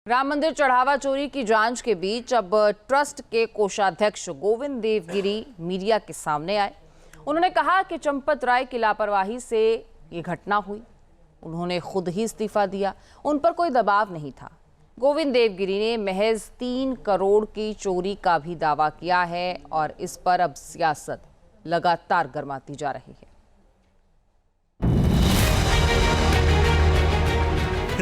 राम मंदिर चढ़ावा चोरी की जांच के बीच अब ट्रस्ट के कोषाध्यक्ष गोविंद देवगिरी मीडिया के सामने आए। उन्होंने कहा कि चंपत राय की लापरवाही से ये घटना हुई। उन्होंने खुद ही इस्तीफा दिया, उन पर कोई दबाव नहीं था। गोविंद देवगिरी ने महज 3 करोड़ की चोरी का भी दावा किया है और इस पर अब सियासत लगातार गरमाती जा रही है।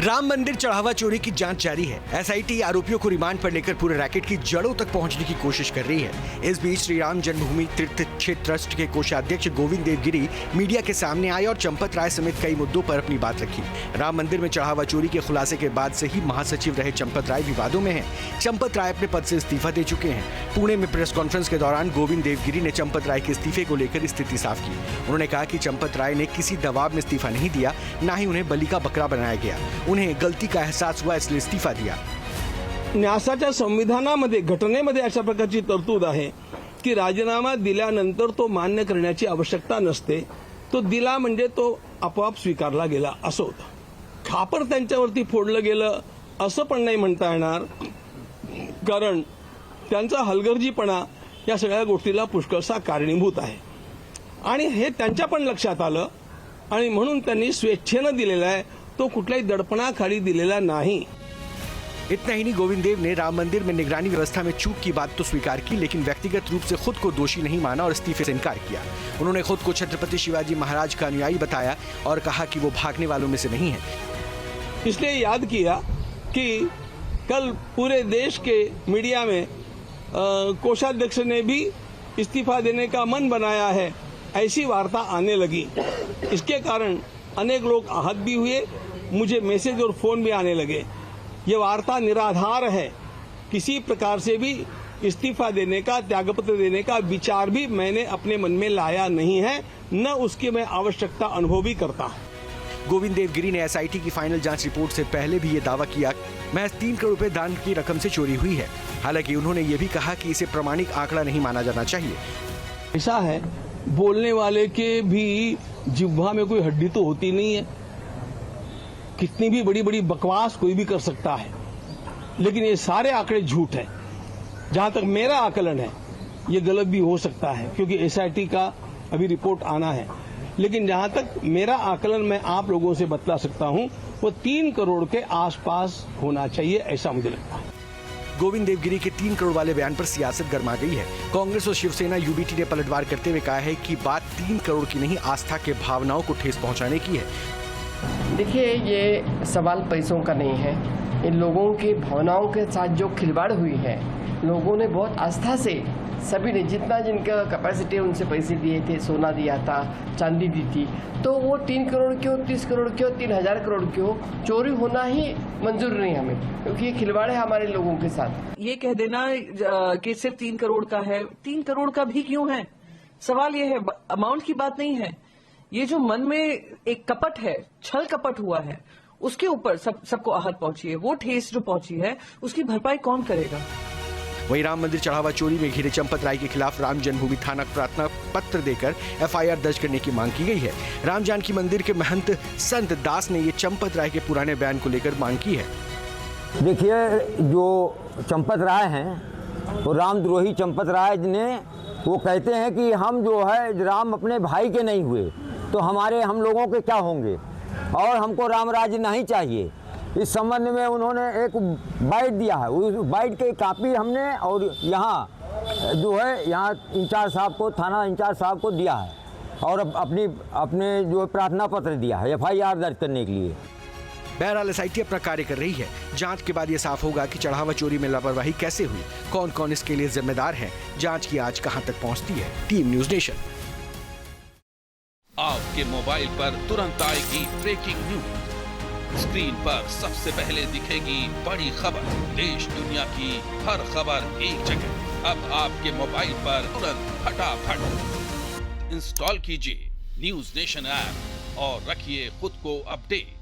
राम मंदिर चढ़ावा चोरी की जांच जारी है। एसआईटी आरोपियों को रिमांड पर लेकर पूरे रैकेट की जड़ों तक पहुंचने की कोशिश कर रही है। इस बीच श्री राम जन्मभूमि तीर्थ क्षेत्र ट्रस्ट के कोषाध्यक्ष गोविंद देवगिरी मीडिया के सामने आए और चंपत राय समेत कई मुद्दों पर अपनी बात रखी। राम मंदिर में चढ़ावा चोरी के खुलासे के बाद से ही महासचिव रहे चंपत राय विवादों में हैं। चंपत राय अपने पद से इस्तीफा दे चुके हैं। पुणे में प्रेस कॉन्फ्रेंस के दौरान गोविंद देवगिरी ने चंपत राय के इस्तीफे को लेकर स्थिति साफ की। उन्होंने कहा कि चंपत राय ने किसी दबाव में इस्तीफा नहीं दिया, न ही उन्हें बलि का बकरा बनाया गया। उन्हें गलती का एहसास हुआ, इसलिए इस्तीफा दिया। न्यासाच्या संविधानामध्ये घटनेमध्ये अशा प्रकारची तरतूद आहे की राजीनामा दिल्यानंतर तो मान्य करण्याची आवश्यकता नसते, तो दिला म्हणजे तो आपोआप स्वीकारला गेला असं होतं। खापर त्यांच्यावरती फोडलं गेलं असं पण नाही म्हणता येणार, कारण त्यांचा हलगर्जीपणा या सगळ्या गोष्टीला पुष्कळसा कारणीभूत आहे आणि हे त्यांच्या पण लक्षात आलं आणि म्हणून त्यांनी स्वेच्छेनं दिलेला आहे, तो कुठल्याही दडपणाखाली दिलेला नहीं। इतना ही नहीं, गोविंद देव ने राम मंदिर में निगरानी व्यवस्था में चूक की बात तो स्वीकार की, लेकिन व्यक्तिगत रूप से खुद को दोषी नहीं माना और इस्तीफे से इनकार किया। उन्होंने खुद को छत्रपति शिवाजी महाराज का अनुयायी बताया और कहा कि वो भागने वालों में से नहीं है। इसलिए याद किया कि कल पूरे देश के मीडिया में कोषाध्यक्ष ने भी इस्तीफा देने का मन बनाया है, ऐसी वार्ता आने लगी। इसके कारण अनेक लोग आहत भी हुए, मुझे मैसेज और फोन भी आने लगे। ये वार्ता निराधार है। किसी प्रकार से भी इस्तीफा देने का, त्यागपत्र देने का विचार भी मैंने अपने मन में लाया नहीं है, न उसकी मैं आवश्यकता अनुभव भी करता। गोविंद देवगिरी ने एसआईटी की फाइनल जांच रिपोर्ट से पहले भी ये दावा किया महज 3 करोड़ रुपए दान की रकम से चोरी हुई है। हालांकि उन्होंने ये भी कहा कि इसे प्रमाणिक आंकड़ा नहीं माना जाना चाहिए। ऐसा है, बोलने वाले के भी जिह्वा में कोई हड्डी तो होती नहीं है। कितनी भी बड़ी बड़ी बकवास कोई भी कर सकता है, लेकिन ये सारे आंकड़े झूठ हैं। जहां तक मेरा आकलन है, ये गलत भी हो सकता है क्योंकि एसआईटी का अभी रिपोर्ट आना है, लेकिन जहां तक मेरा आकलन मैं आप लोगों से बतला सकता हूं, वो 3 करोड़ के आसपास होना चाहिए, ऐसा मुझे लगता है। गोविंद देवगिरी के 3 करोड़ वाले बयान पर सियासत गर्मा गई है। कांग्रेस और शिवसेना यूबीटी ने पलटवार करते हुए कहा है कि बात 3 करोड़ की नहीं, आस्था के भावनाओं को ठेस पहुंचाने की है। देखिए, ये सवाल पैसों का नहीं है। इन लोगों की भावनाओं के साथ जो खिलवाड़ हुई है, लोगों ने बहुत आस्था से, सभी ने जितना जिनका कैपेसिटी है उनसे पैसे दिए थे, सोना दिया था, चांदी दी थी, तो वो 3 करोड़ की हो, 30 करोड़ की हो, 3000 करोड़ की हो, चोरी होना ही मंजूर नहीं हमें, क्योंकि ये खिलवाड़ है हमारे लोगों के साथ। ये कह देना कि सिर्फ 3 करोड़ का है, 3 करोड़ का भी क्यों है? सवाल ये है, अमाउंट की बात नहीं है। ये जो मन में एक कपट है, छल कपट हुआ है, उसके ऊपर सबको आहत पहुंची है। वो ठेस जो पहुंची है, उसकी भरपाई कौन करेगा? वहीं राम मंदिर चढ़ावा चोरी में घिरे चंपत राय के खिलाफ राम जन्मभूमि थाना प्रार्थना पत्र देकर एफआईआर दर्ज करने की मांग की गई है। राम जानकी मंदिर के महंत संत दास ने ये चंपत राय के पुराने बयान को लेकर मांग की है। देखिए, जो चंपत राय हैं, वो रामद्रोही चंपत राय ने वो कहते हैं कि हम जो है राम अपने भाई के नहीं हुए तो हम लोगों के क्या होंगे, और हमको राम राज्य नहीं चाहिए। इस संबंध में उन्होंने एक बाइट दिया है, उस बाइट की कापी हमने और यहाँ जो है यहाँ इंचार्ज साहब को, थाना इंचार्ज साहब को दिया है और अपने जो प्रार्थना पत्र दिया है एफआईआर दर्ज करने के लिए। बहरहाल एसआईटी अपना कार्य कर रही है। जांच के बाद ये साफ होगा कि चढ़ावा चोरी में लापरवाही कैसे हुई, कौन कौन इसके लिए जिम्मेदार है, जांच की आज कहां तक पहुंचती है। Team news nation. आपके मोबाइल पर तुरंत आएगी ब्रेकिंग न्यूज। स्क्रीन पर सबसे पहले दिखेगी बड़ी खबर। देश दुनिया की हर खबर एक जगह। अब आपके मोबाइल पर तुरंत फटाफट इंस्टॉल कीजिए न्यूज़ नेशन ऐप और रखिए खुद को अपडेट।